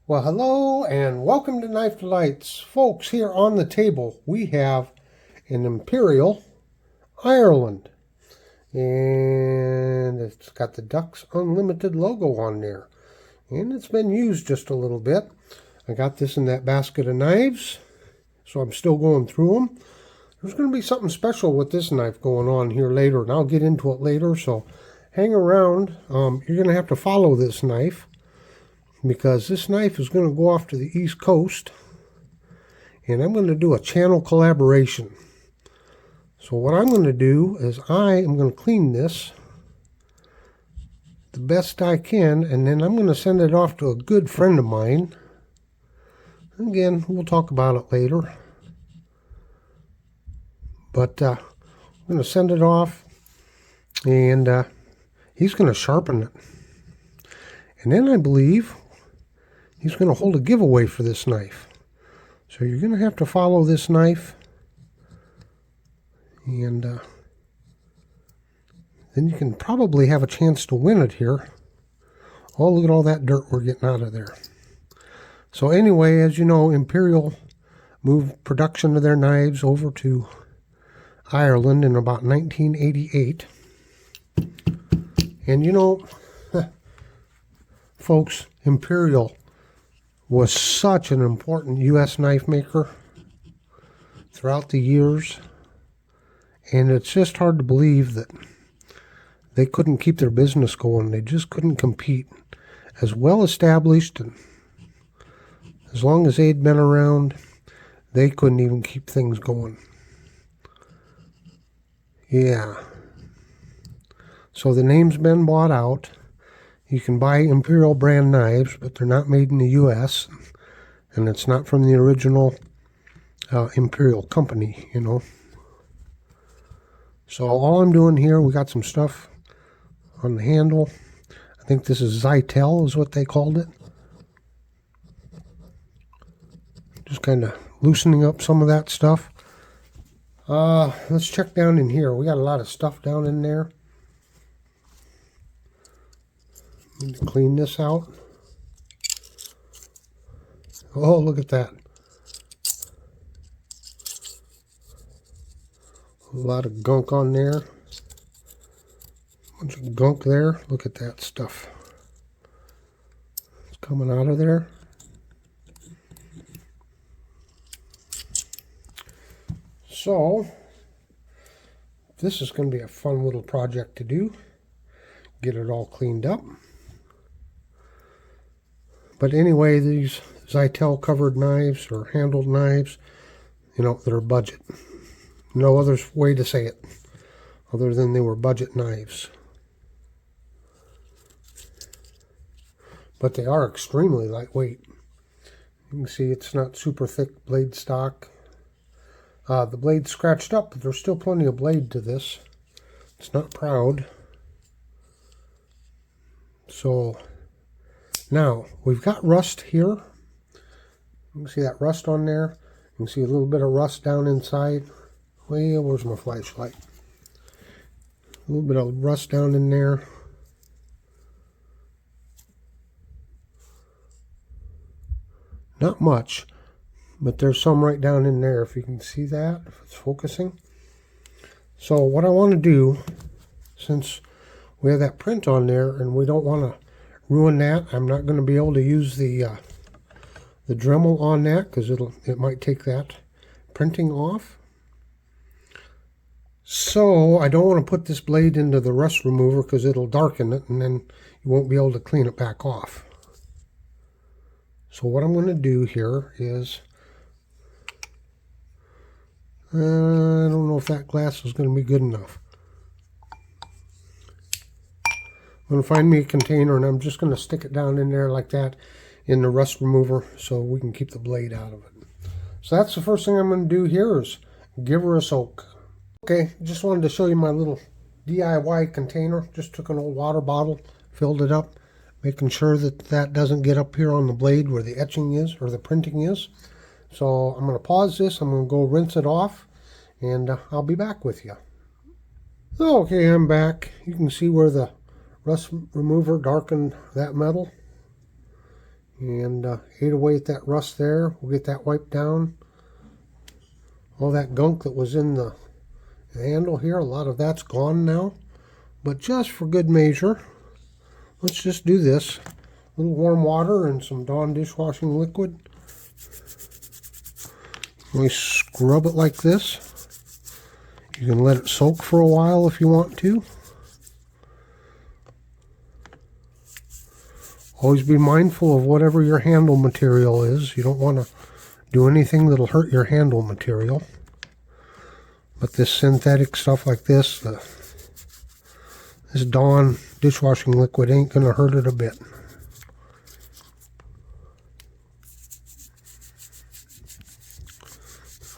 Well, hello and welcome to Knife Delights. Folks, here on the table we have an Imperial Ireland. And it's got the Ducks Unlimited logo on there. And it's been used just a little bit. I got this in that basket of knives, so I'm still going through them. There's going to be something special with this knife going on here later, and I'll get into it later, so hang around. You're going to have to follow this knife, because this knife is going to go off to the East Coast and I'm going to do a channel collaboration. So what I'm going to do is I am going to clean this the best I can, and then I'm going to send it off to a good friend of mine. Again, we'll talk about it later. But I'm going to send it off, and he's going to sharpen it. And then I believe he's going to hold a giveaway for this knife. So you're going to have to follow this knife. And then you can probably have a chance to win it here. Oh, look at all that dirt we're getting out of there. So anyway, as you know, Imperial moved production of their knives over to Ireland in about 1988. And you know, folks, Imperial was such an important U.S. knife maker throughout the years, and it's just hard to believe that they couldn't keep their business going. They just couldn't compete. As well established and as long as they'd been around, they couldn't even keep things going. Yeah. So the name's been bought out. You can buy Imperial brand knives, but they're not made in the U.S., and it's not from the original Imperial company, you know. So all I'm doing here, we got some stuff on the handle. I think this is Zytel is what they called it. Just kind of loosening up some of that stuff. Let's check down in here. We got a lot of stuff down in there. Need to clean this out. Oh, look at that. A lot of gunk on there. Bunch of gunk there. Look at that stuff. It's coming out of there. So, this is going to be a fun little project to do. Get it all cleaned up. But anyway, these Zytel covered knives or handled knives, you know, they're budget. No other way to say it other than they were budget knives. But they are extremely lightweight. You can see it's not super thick blade stock. The blade's scratched up, but there's still plenty of blade to this. It's not proud. So now we've got rust here. You can see that rust on there. You can see a little bit of rust down inside. Well, where's my flashlight? A little bit of rust down in there. Not much, but there's some right down in there, if you can see that, if it's focusing. So what I want to do, since we have that print on there and we don't want to ruin that, I'm not going to be able to use the Dremel on that because it might take that printing off. So I don't want to put this blade into the rust remover because it'll darken it and then you won't be able to clean it back off. So what I'm going to do here is, I don't know if that glass is going to be good enough. I'm going to find me a container and I'm just going to stick it down in there like that in the rust remover so we can keep the blade out of it. So that's the first thing I'm going to do here is give her a soak. Okay, just wanted to show you my little DIY container. Just took an old water bottle, filled it up, making sure that that doesn't get up here on the blade where the etching is or the printing is. So I'm going to pause this. I'm going to go rinse it off and I'll be back with you. Okay, I'm back. You can see where the rust remover darkened that metal. and ate away at that rust there. We'll get that wiped down. All that gunk that was in the handle here, a lot of that's gone now. But just for good measure, let's just do this. A little warm water and some Dawn dishwashing liquid. We scrub it like this. You can let it soak for a while if you want to. Always be mindful of whatever your handle material is. You don't want to do anything that'll hurt your handle material. But this synthetic stuff like this, this Dawn dishwashing liquid ain't going to hurt it a bit.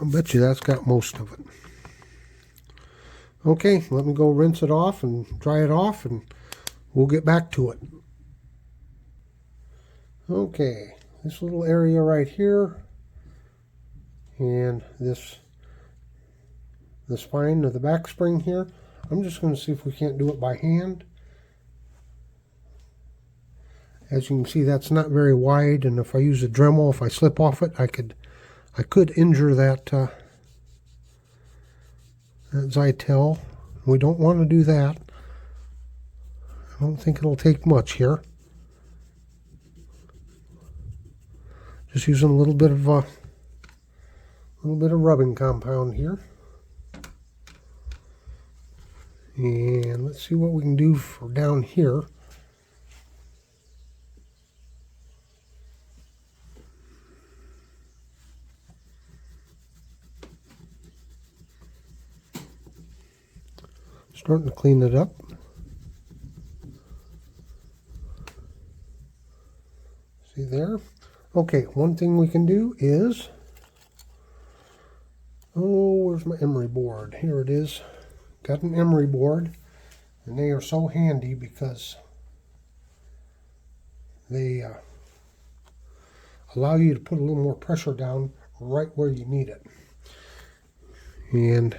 I'll bet you that's got most of it. Okay, let me go rinse it off and dry it off, and we'll get back to it. Okay, this little area right here, and the spine of the back spring here, I'm just going to see if we can't do it by hand. As you can see, that's not very wide, and if I use a Dremel, if I slip off it, I could injure that Zytel. We don't want to do that. I don't think it'll take much here. Just using a little bit of rubbing compound here. And let's see what we can do for down here. Starting to clean it up. See there? Okay, one thing we can do is, where's my emery board? Here it is. Got an emery board, and they are so handy because they allow you to put a little more pressure down right where you need it. And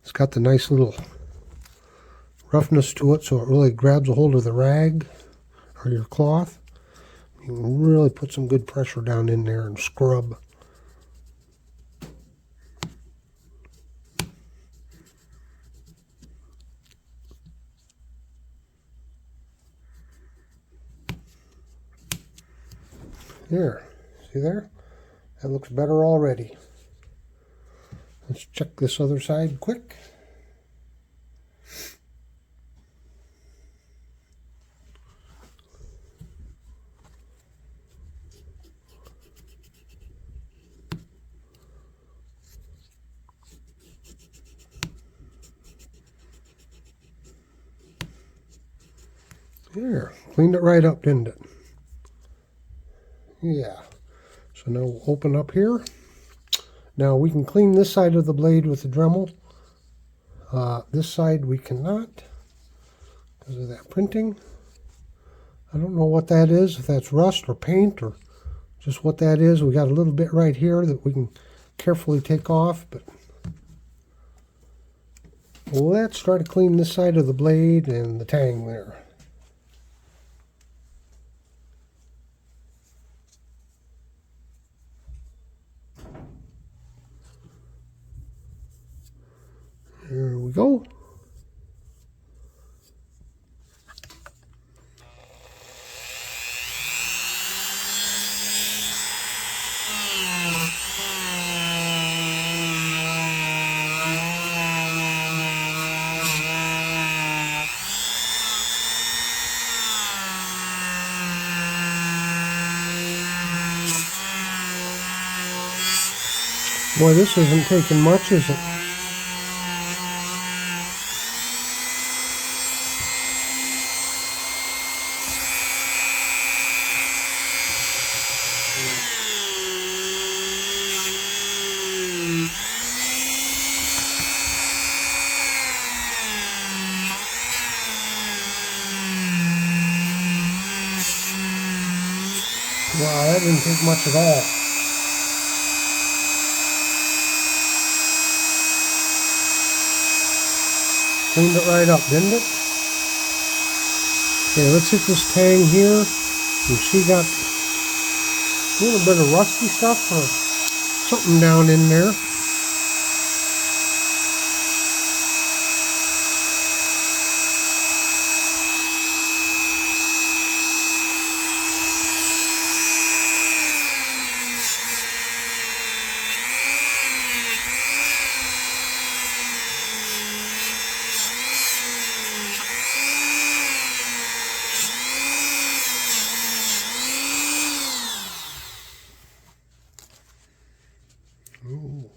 it's got the nice little roughness to it, so it really grabs a hold of the rag or your cloth. You can really put some good pressure down in there and scrub. There, see there? That looks better already. Let's check this other side quick. There, cleaned it right up, didn't it? Yeah. So now we'll open up here. Now we can clean this side of the blade with the Dremel. This side we cannot because of that printing. I don't know what that is, if that's rust or paint or just what that is. We got a little bit right here that we can carefully take off, but let's try to clean this side of the blade and the tang there. Here we go. Boy, this isn't taking much, is it? Wow, that didn't take much at all. Cleaned it right up, didn't it? Okay, let's hit this tang here. You see, got A little bit of rusty stuff or something down in there. Ooh,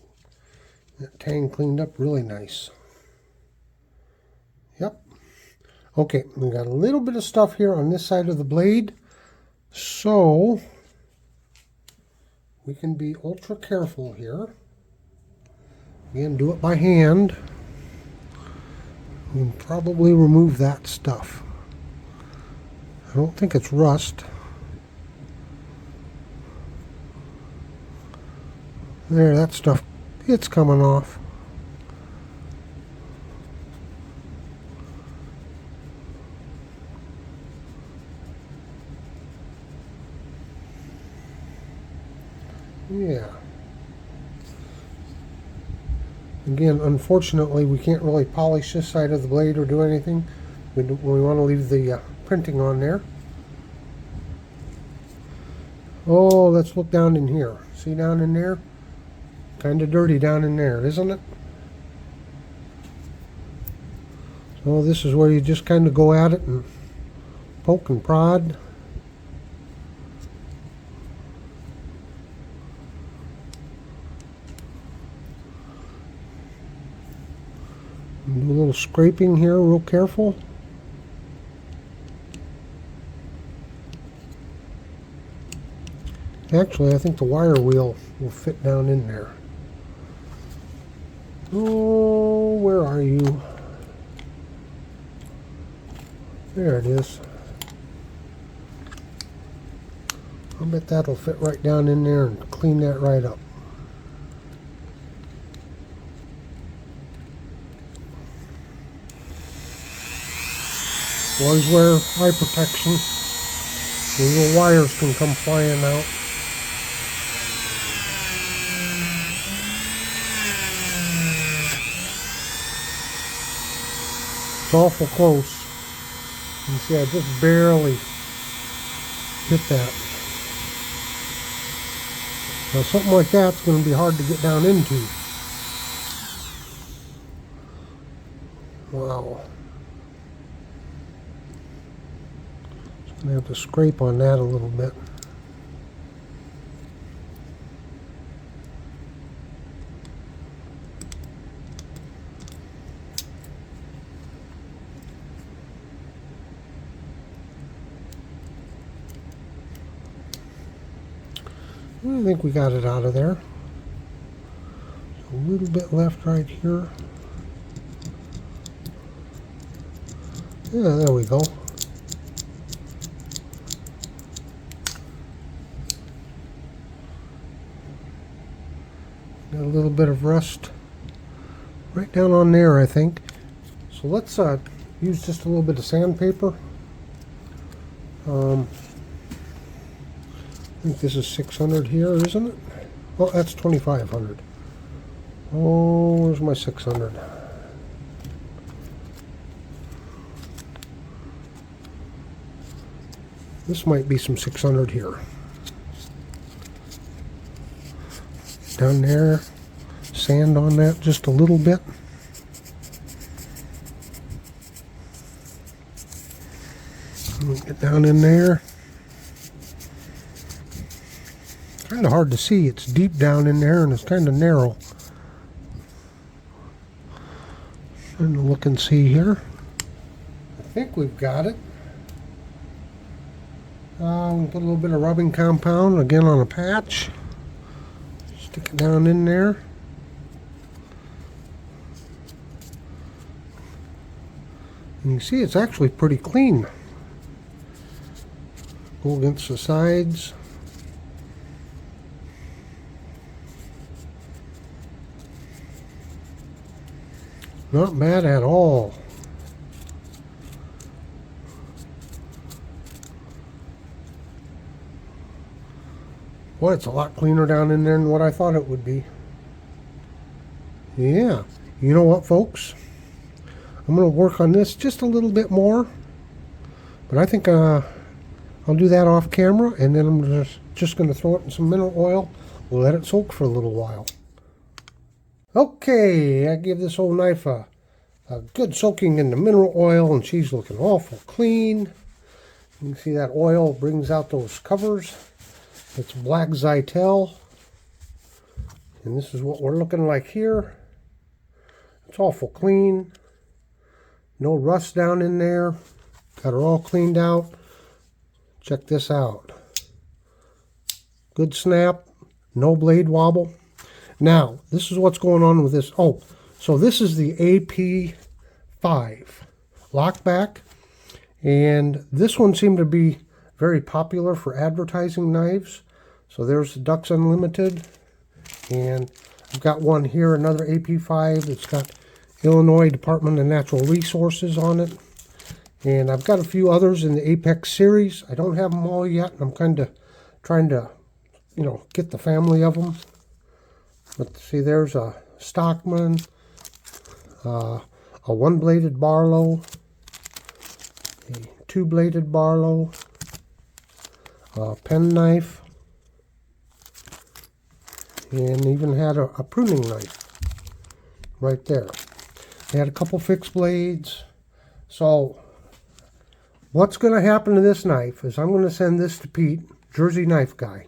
that tang cleaned up really nice. Yep. Okay, we got a little bit of stuff here on this side of the blade, so we can be ultra careful here. Again, do it by hand. We can probably remove that stuff. I don't think it's rust. There, that stuff, it's coming off. Yeah. Again, unfortunately, we can't really polish this side of the blade or do anything. We want to leave the printing on there. Oh, let's look down in here. See down in there? Kind of dirty down in there, isn't it? So this is where you just kind of go at it and poke and prod. And do a little scraping here, real careful. Actually, I think the wire wheel will fit down in there. Oh, where are you? There it is. I'll bet that'll fit right down in there and clean that right up. Always wear eye protection. The little wires can come flying out. It's awful close. You see, I just barely hit that. Now something like that's going to be hard to get down into. Wow. Just going to have to scrape on that a little bit. I think we got it out of there. A little bit left right here. Yeah, there we go. Got a little bit of rust right down on there, I think. So let's use just a little bit of sandpaper. I think this is 600 here, isn't it? Oh, that's 2500. Oh, where's my 600? This might be some 600 here. Down there, sand on that just a little bit. Get down in there. Kind of hard to see. It's deep down in there and it's kind of narrow. Trying to look and see here. I think we've got it. We'll put a little bit of rubbing compound again on a patch. Stick it down in there. And you see it's actually pretty clean. Go against the sides. Not bad at all. Boy, it's a lot cleaner down in there than what I thought it would be. Yeah, you know what, folks? I'm going to work on this just a little bit more. But I think I'll do that off camera, and then I'm just going to throw it in some mineral oil. We'll let it soak for a little while. Okay, I give this old knife a good soaking in the mineral oil, and she's looking awful clean. You can see that oil brings out those covers. It's black Zytel. And this is what we're looking like here. It's awful clean. No rust down in there. Got her all cleaned out. Check this out. Good snap. No blade wobble. Now, this is what's going on with this. Oh, so this is the AP5 lockback. And this one seemed to be very popular for advertising knives. So there's the Dux Unlimited. And I've got one here, another AP5. It's got Illinois Department of Natural Resources on it. And I've got a few others in the Apex series. I don't have them all yet. I'm kind of trying to, get the family of them. But see, there's a Stockman, a one-bladed Barlow, a two-bladed Barlow, a penknife, and even had a pruning knife right there. They had a couple fixed blades. So what's going to happen to this knife is I'm going to send this to Pete, Jersey Knife Guy.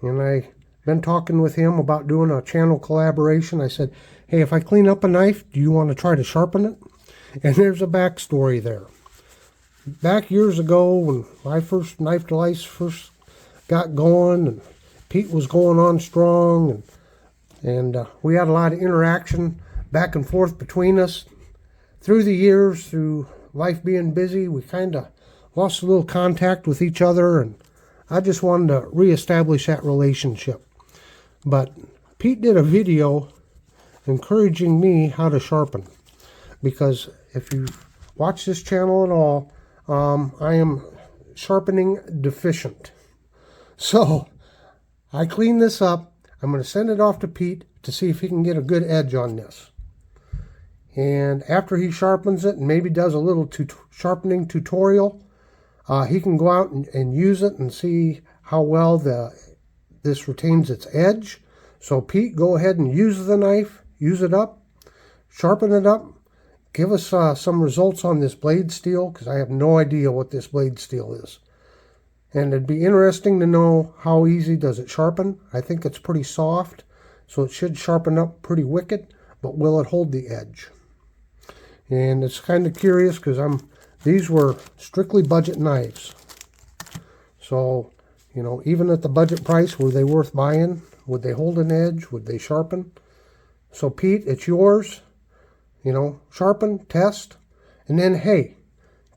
And I've been talking with him about doing a channel collaboration. I said, hey, if I clean up a knife, do you want to try to sharpen it? And there's a backstory there. Back years ago, when my first knife delights first got going, and Pete was going on strong, and we had a lot of interaction back and forth between us. Through the years, through life being busy, we kind of lost a little contact with each other, and I just wanted to reestablish that relationship. But Pete did a video encouraging me how to sharpen, because if you watch this channel at all, I am sharpening deficient. So I cleaned this up. I'm going to send it off to Pete to see if he can get a good edge on this. And after he sharpens it and maybe does a little sharpening tutorial, he can go out and use it and see how well this retains its edge. So Pete, go ahead and use the knife, use it up, sharpen it up, give us some results on this blade steel, because I have no idea what this blade steel is. And it'd be interesting to know how easy does it sharpen. I think it's pretty soft, so it should sharpen up pretty wicked, but will it hold the edge? And it's kind of curious because these were strictly budget knives. So, even at the budget price, were they worth buying? Would they hold an edge? Would they sharpen? So Pete, it's yours. Sharpen, test, and then, hey,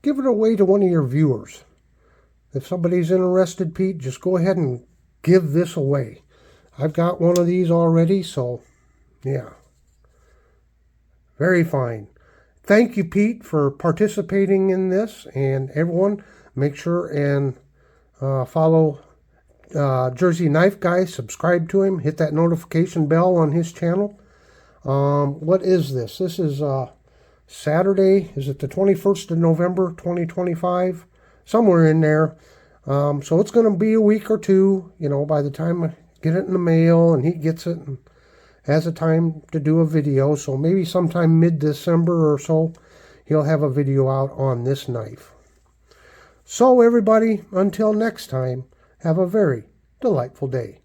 give it away to one of your viewers. If somebody's interested, Pete, just go ahead and give this away. I've got one of these already, so yeah. Very fine. Thank you, Pete, for participating in this. And everyone, make sure and follow Jersey Knife Guy. Subscribe to him. Hit that notification bell on his channel. What is this? This is Saturday. Is it the 21st of November, 2025? Somewhere in there. So it's going to be a week or two, by the time I get it in the mail and he gets it and has a time to do a video. So maybe sometime mid-December or so, he'll have a video out on this knife. So everybody, until next time, have a very delightful day.